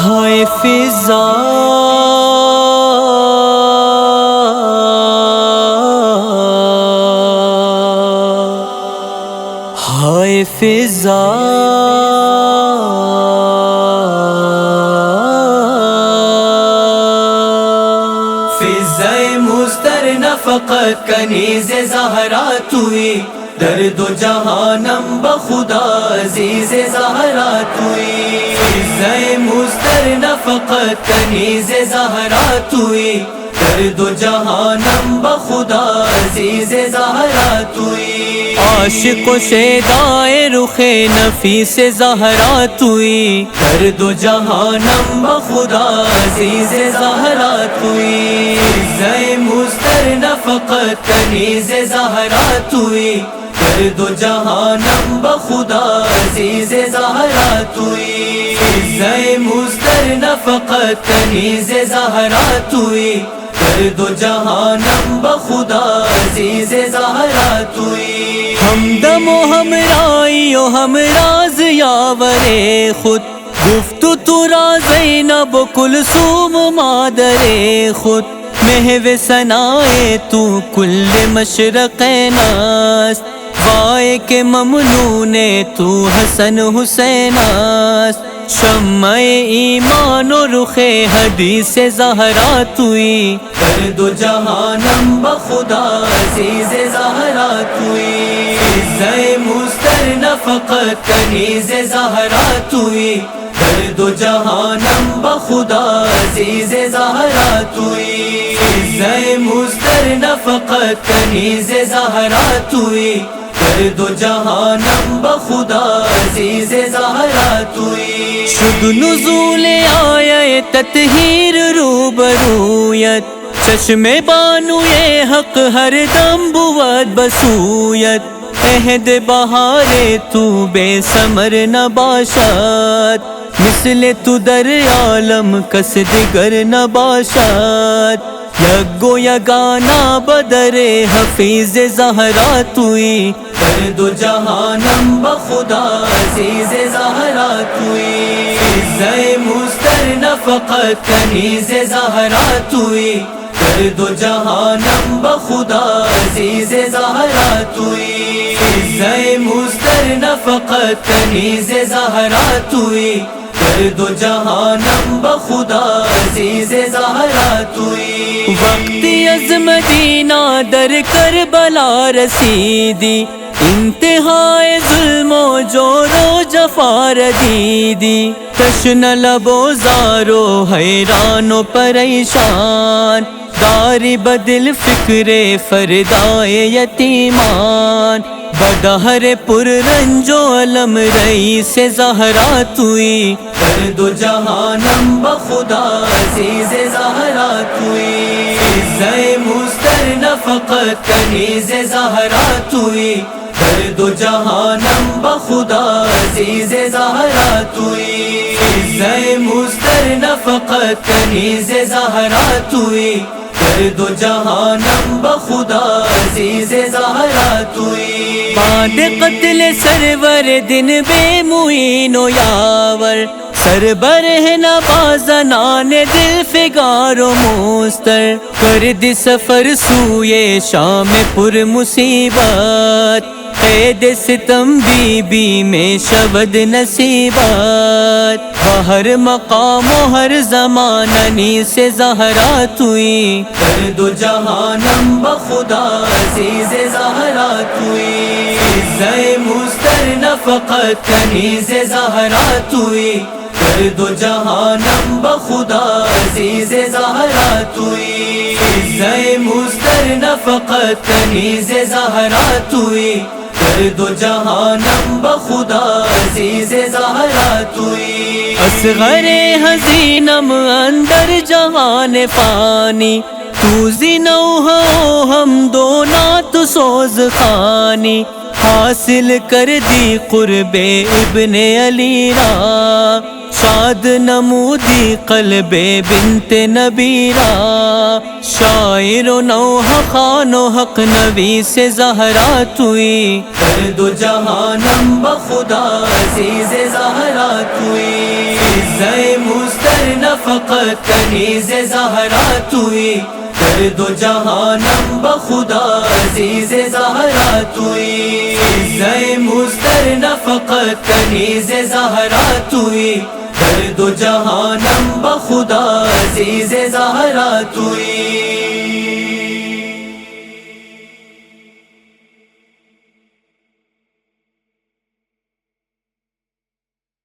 ہائے فضا ہائے فضا فضائے مستر نفقت کنیز زہرا توئی درد و جہانم بخدا عزیز زہرا توئی فضائے مستر نفقت کنیز زہرا توئی درد و جہانم بخدا عزیز زہرا توئی عاشق و شیدائے رخ نفیس زہرا توئی درد و جہانم بخدا عزیز زہرا توئی فضائے مستر نفقت کنیز زہرا توئی درد و جہانم بخدا عزیز زہرا توئی فضائے مستر نفقت کنیز زہرا توئی درد و جہانم بخدا عزیز زہرا توئی ہمدم و ہمرائی و ہمراز یاور خود گفتو تو را زینب و کلثوم مادر خود محو ثنائے تو کل مشرق ناس وائے کے ممنون تو حسن حسیناس شمع ایمان و رخ حدیث زہرا توئی درد و جہانم بخدا عزیز زہرا توئی فضائے مستر نفقت کنیز زہرا توئی درد و جہانم بخدا عزیز زہرا توئی فضائے مستر نفقت کنیز زہرا توئی درد و جہانم بخدا عزیز زہرا توئی شد نزول آیہ تطہیر روبرویت چشم بانوئے حق ہر دم بود بسویت عہد بہار تو بے ثمر نباشات مثل تو در عالم کس دگر نباشات یگو یگانا بدر حفیظ زہرا توئی درد و جہانم بخدا عزیز زہرا توئی فضائے مستر نفقت کنیز زہرا توئی درد و جہانم بخدا عزیز زہرا توئی فضائے مستر نفقت کنیز زہرا توئی درد و جہانم بخدا عزیز زہرا توئی وقت از مدینہ در کربلا رسیدی انتہائے ظلم و جور و جفا ردیدی تشن لب و زار و حیران و پریشان داری بدل فکر فردائے یتیمان بدہر پر رنج و علم رئیس زہرا توئی درد و جہانم بخدا عزیز زہرا توئی فضائے مستر نفقت کنیز زہرا توئی درد و جہانم بخدا عزیز زہرا توئی فضائے مستر نفقت کنیز زہرا توئی درد و جہانم بخدا عزیز زہرا توئی بعد قتل سرور دن بے معین و یاور سربرہ نوازنان دل فگار و مستر کر دی سفر سوئے شام پر مصیبت قید ستم بی بی میں شبد نصیبات بہر مقام و ہر زمانہ نیس زہرا توئی درد و جہانم بخدا عزیز زہرا توئی فضائے مستر نفقت کنیز زہرا توئی درد و جہانم بخدا عزیز زہرا توئی فضائے مستر نفقت کنیز زہرا توئی درد و جہانم بخدا عزیز زہرا توئی اصغر حزینم اندر جہان فانی تو زینو ہو ہم دونا تو سوز خانی حاصل کر دی قرب ابن علی را شاد نمودی قلب بنت نبیرہ، شاعر و نوحہ خوان و حق نبی سے زہرا توئی، ہر دو جہانم بخدا عزیز زہرا توئی، فضۂ مسترن فقط کنیز زہرا توئی، ہر دو جہانم بخدا عزیز زہرا توئی، فضۂ مسترن فقط کنیز زہرا توئی، ہر دو جہانم بخدا عزیز زہرا توئی۔